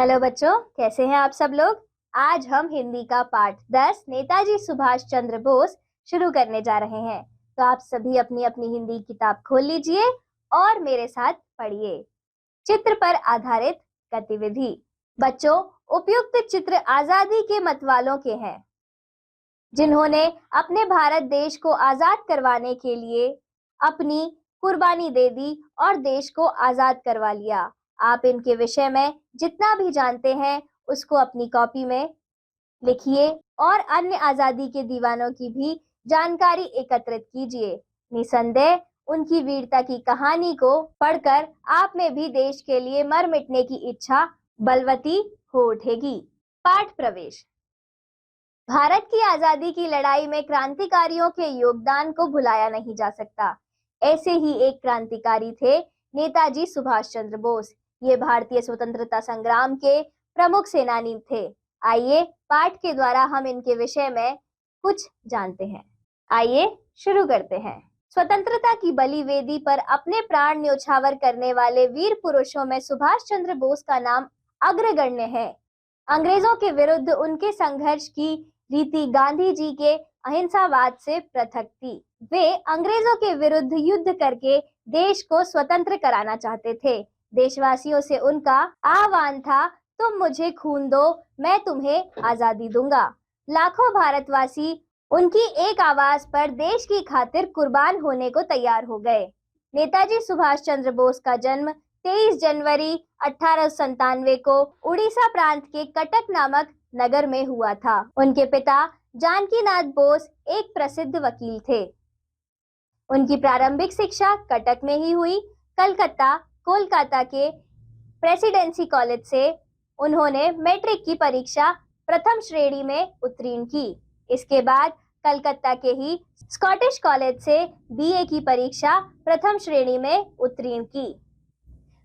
Hello बच्चों, कैसे हैं आप सब लोग। आज हम हिंदी का पाठ 10 नेताजी सुभाष चंद्र बोस शुरू करने जा रहे हैं। तो आप सभी अपनी अपनी हिंदी किताब खोल लीजिए और मेरे साथ पढ़िए। चित्र पर आधारित गतिविधि। बच्चों, उपयुक्त चित्र आजादी के मतवालों के हैं, जिन्होंने अपने भारत देश को आजाद करवाने के लिए अपनी कुर्बानी दे दी और देश को आजाद करवा लिया। आप इनके विषय में जितना भी जानते हैं उसको अपनी कॉपी में लिखिए और अन्य आजादी के दीवानों की भी जानकारी एकत्रित कीजिए। निसंदेह उनकी वीरता की कहानी को पढ़कर आप में भी देश के लिए मर मिटने की इच्छा बलवती हो उठेगी। पाठ प्रवेश। भारत की आजादी की लड़ाई में क्रांतिकारियों के योगदान को भुलाया नहीं जा सकता। ऐसे ही एक क्रांतिकारी थे नेताजी सुभाष चंद्र बोस। ये भारतीय स्वतंत्रता संग्राम के प्रमुख सेनानी थे। आइए पाठ के द्वारा हम इनके विषय में कुछ जानते हैं। आइए शुरू करते हैं। स्वतंत्रता की बलि वेदी पर अपने प्राण न्योछावर करने वाले वीर पुरुषों में सुभाष चंद्र बोस का नाम अग्रगण्य है। अंग्रेजों के विरुद्ध उनके संघर्ष की रीति गांधी जी के अहिंसावाद से पृथक थी। वे अंग्रेजों के विरुद्ध युद्ध करके देश को स्वतंत्र कराना चाहते थे। देशवासियों से उनका आह्वान था, तुम मुझे खून दो, मैं तुम्हें आजादी दूंगा। लाखों भारतवासी उनकी एक आवाज पर देश की खातिर कुर्बान होने को तैयार हो गए। नेताजी सुभाष चंद्र बोस का जन्म 23 जनवरी 1897 को उड़ीसा प्रांत के कटक नामक नगर में हुआ था। उनके पिता जानकीनाथ बोस एक प्रसिद्ध वकील थे। उनकी प्रारंभिक शिक्षा कटक में ही हुई। कोलकाता के प्रेसिडेंसी कॉलेज से उन्होंने मैट्रिक की परीक्षा प्रथम श्रेणी में उत्तीर्ण की। इसके बाद कलकत्ता के ही स्कॉटिश कॉलेज से बीए की परीक्षा प्रथम श्रेणी में उत्तीर्ण की।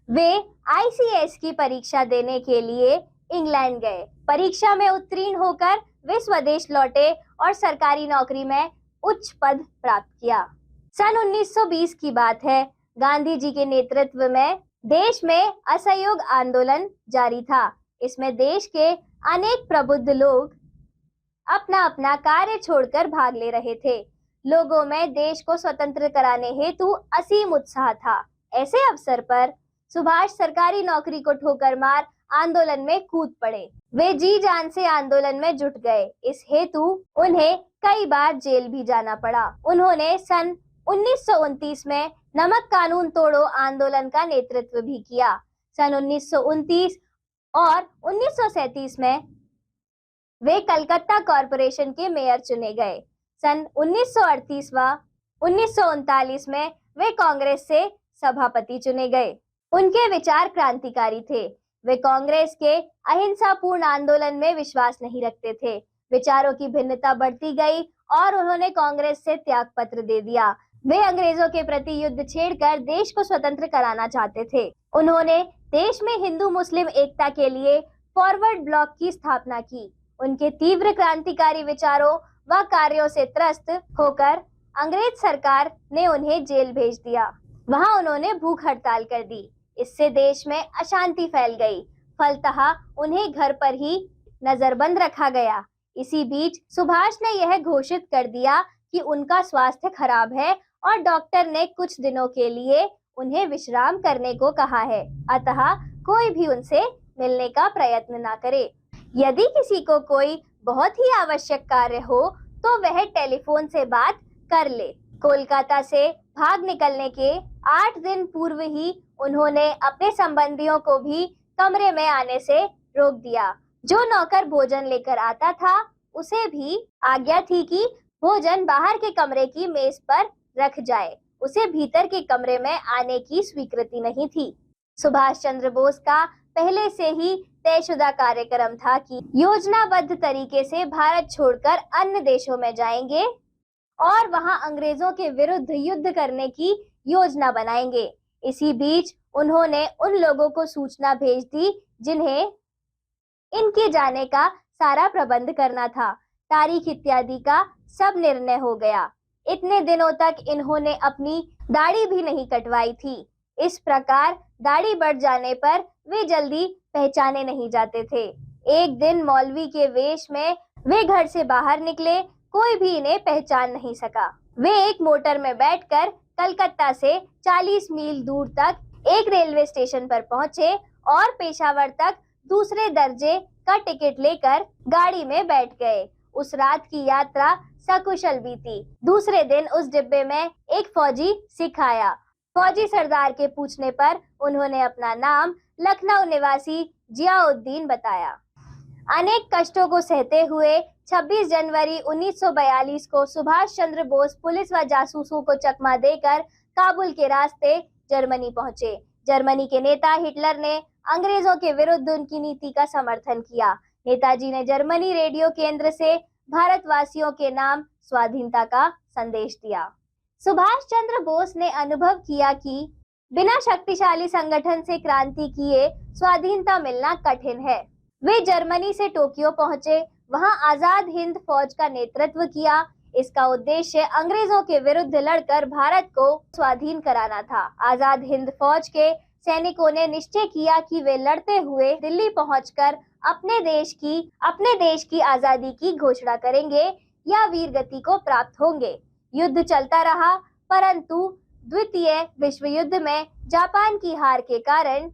वे आईसीएस की परीक्षा देने के लिए इंग्लैंड गए। परीक्षा में उत्तीर्ण होकर वे स्वदेश लौटे और सरकारी नौकरी में उच्च पद प्राप्त किया। सन 1920 की बात है। गांधी जी के नेतृत्व में देश में असहयोग आंदोलन जारी था। इसमें देश के अनेक प्रबुद्ध लोग अपना अपना कार्य छोड़कर भाग ले रहे थे। लोगों में देश को स्वतंत्र कराने हेतु असीम उत्साह था। ऐसे अवसर पर सुभाष सरकारी नौकरी को ठोकर मार आंदोलन में कूद पड़े। वे जी जान से आंदोलन में जुट गए। इस हेतु उन्हें कई बार जेल भी जाना पड़ा। उन्होंने सन 1929 में नमक कानून तोड़ो आंदोलन का नेतृत्व भी किया। सन 1929 और 1937 में वे कलकत्ता कॉरपोरेशन के मेयर चुने गए। सन 1938 व 1939 में वे कांग्रेस से सभापति चुने गए। उनके विचार क्रांतिकारी थे। वे कांग्रेस के अहिंसापूर्ण आंदोलन में विश्वास नहीं रखते थे। विचारों की भिन्नता बढ़ती गई और उन्होंने कांग्रेस से त्यागपत्र दे दिया। वे अंग्रेजों के प्रति युद्ध छेड़कर देश को स्वतंत्र कराना चाहते थे। उन्होंने देश में हिंदू मुस्लिम एकता के लिए फॉरवर्ड ब्लॉक की स्थापना की। उनके तीव्र क्रांतिकारी विचारों व कार्यों से त्रस्त होकर अंग्रेज सरकार ने उन्हें जेल भेज दिया। वहां उन्होंने भूख हड़ताल कर दी। इससे देश में अशांति फैल गई। फलतः उन्हें घर पर ही नजरबंद रखा गया। इसी बीच सुभाष ने यह घोषित कर दिया कि उनका स्वास्थ्य खराब है और डॉक्टर ने कुछ दिनों के लिए उन्हें विश्राम करने को कहा है। अतः कोई भी उनसे मिलने का प्रयत्न ना करे। यदि किसी को कोई बहुत ही आवश्यक कार्य हो तो वह टेलीफोन से बात कर ले। कोलकाता से भाग निकलने के 8 दिन पूर्व ही उन्होंने अपने संबंधियों को भी कमरे में आने से रोक दिया। जो नौकर भोजन लेकर आता था उसे भी आज्ञा थी कि भोजन बाहर के कमरे की मेज पर रख जाए। उसे भीतर के कमरे में आने की स्वीकृति नहीं थी। सुभाष चंद्र बोस का पहले से ही तयशुदा कार्यक्रम था कि योजनाबद्ध तरीके से भारत छोड़कर अन्य देशों में जाएंगे और वहां अंग्रेजों के विरुद्ध युद्ध करने की योजना बनाएंगे। इसी बीच उन्होंने उन लोगों को सूचना भेज दी जिन्हें इनके जाने का सारा प्रबंध करना था। तारीख इत्यादि का सब निर्णय हो गया। इतने दिनों तक इन्होंने अपनी दाढ़ी भी नहीं कटवाई थी। इस प्रकार दाढ़ी बढ़ जाने पर वे जल्दी पहचाने नहीं जाते थे। एक दिन मौलवी के वेश में वे घर से बाहर निकले, कोई भी इन्हें पहचान नहीं सका। वे एक मोटर में बैठकर कलकत्ता से 40 मील दूर तक एक रेलवे स्टेशन पर पहुंचे और पेशावर तक दूसरे दर्जे का टिकट लेकर गाड़ी में बैठ गए। उस रात की यात्रा सकुशल बीती। दूसरे दिन उस डिब्बे में एक फौजी सिख आया। फौजी सरदार के पूछने पर उन्होंने अपना नाम लखनऊ निवासी जियाउद्दीन बताया। अनेक कष्टों को सहते हुए 26 जनवरी 1942 को सुभाष चंद्र बोस पुलिस व जासूसों को चकमा देकर काबुल के रास्ते जर्मनी पहुंचे। जर्मनी के नेता हिटलर ने अंग्रेजों के विरुद्ध उनकी नीति का समर्थन किया। नेताजी ने जर्मनी रेडियो केंद्र से भारतवासियों के नाम स्वाधीनता का संदेश दिया। सुभाष चंद्र बोस ने अनुभव किया कि बिना शक्तिशाली संगठन से क्रांति किए स्वाधीनता मिलना कठिन है। वे जर्मनी से टोक्यो पहुंचे, वहां आजाद हिंद फौज का नेतृत्व किया। इसका उद्देश्य अंग्रेजों के विरुद्ध लड़कर भारत को स्वाधीन कराना था। आजाद हिंद फौज के सैनिकों ने निश्चय किया कि वे लड़ते हुए दिल्ली पहुंचकर अपने देश की आजादी की घोषणा करेंगे या वीरगति को प्राप्त होंगे। युद्ध चलता रहा, परंतु द्वितीय विश्व युद्ध में जापान की हार के कारण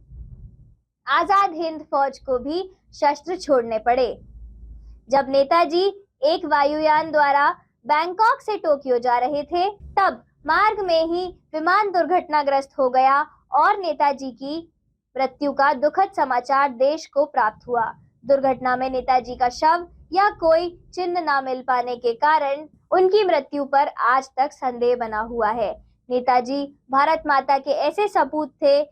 आजाद हिंद फौज को भी शस्त्र छोड़ने पड़े। जब नेताजी एक वायुयान द्वारा बैंकॉक से टोक्यो जा रहे थे, तब मार्ग में ही विमान दुर्घटनाग्रस्त हो गया और नेताजी की मृत्यु का दुखद समाचार देश को प्राप्त हुआ। दुर्घटना में नेताजी का शव या कोई चिन्ह न मिल पाने के कारण उनकी मृत्यु पर आज तक संदेह बना हुआ है। नेताजी भारत माता के ऐसे सपूत थे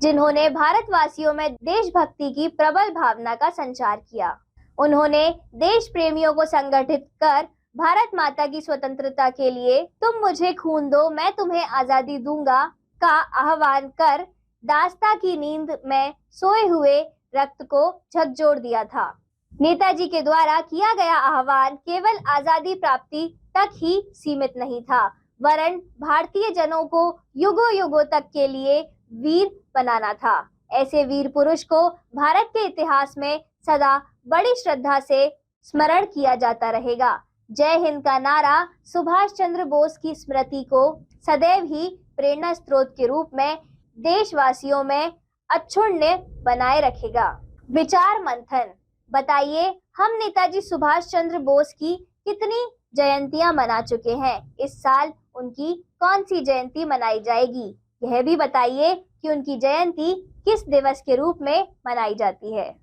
जिन्होंने भारतवासियों में देशभक्ति की प्रबल भावना का संचार किया। उन्होंने देश प्रेमियों को संगठित कर भारत माता की स्वतंत्रता के लिए तुम मुझे खून दो मैं तुम्हें आजादी दूंगा का आह्वान कर दास्ता की नींद में सोए हुए रक्त को झकझोर दिया था। नेताजी के द्वारा किया गया आह्वान केवल आजादी प्राप्ति तक ही सीमित नहीं था, वरन भारतीय जनों को युगों युगों तक के लिए वीर बनाना था। ऐसे वीर पुरुष को भारत के इतिहास में सदा बड़ी श्रद्धा से स्मरण किया जाता रहेगा। जय हिंद का नारा सुभाष चंद्र बोस की स्मृति को सदैव ही प्रेरणा स्रोत के रूप में देशवासियों में अक्षुण्य बनाए रखेगा। विचार मंथन। बताइए, हम नेताजी सुभाष चंद्र बोस की कितनी जयंतियां मना चुके हैं? इस साल उनकी कौन सी जयंती मनाई जाएगी? यह भी बताइए कि उनकी जयंती किस दिवस के रूप में मनाई जाती है।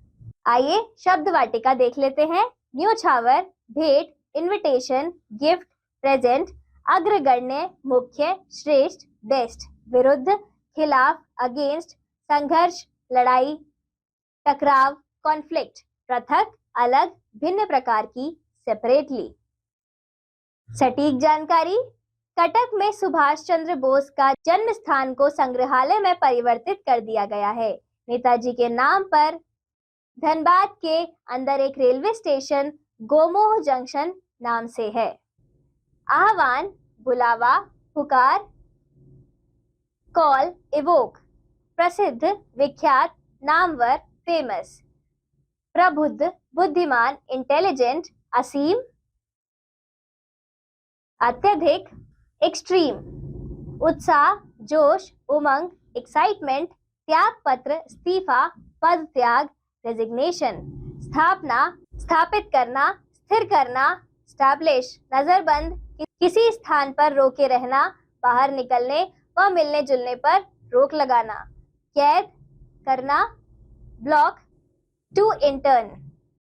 आइए शब्द वाटिका देख लेते हैं। न्योछावर, भेंट, इनविटेशन, गिफ्ट, प्रेजेंट, अग्रगण्य, मुख्य, श्रेष्ठ, बेस्ट, विरुद्ध, खिलाफ, अगेंस्ट, संघर्ष, लड़ाई, टकराव, कॉन्फ्लिक्ट, पृथक, अलग, भिन्न प्रकार की, सेपरेटली। सटीक जानकारी। कटक में सुभाष चंद्र बोस का जन्म स्थान को संग्रहालय में परिवर्तित कर दिया गया है। नेताजी के नाम पर धनबाद के अंदर एक रेलवे स्टेशन गोमोह जंक्शन नाम से है। आह्वान, बुलावा, पुकार, कॉल, इवोक। प्रसिद्ध, विख्यात, नामवर, फेमस। प्रबुद्ध, बुद्धिमान, इंटेलिजेंट, असीम, अत्यधिक, एक्सट्रीम। उत्साह, जोश, उमंग, एक्साइटमेंट, त्याग पत्र, इस्तीफा, पद त्याग, रेजिग्नेशन। स्थापना, स्थापित करना, स्थिर करना, स्टैब्लिश। नजरबंद, किसी स्थान पर रोके रहना, बाहर निकलने व मिलने जुलने पर रोक लगाना। कैद करना, ब्लॉक, टू इंटर्न।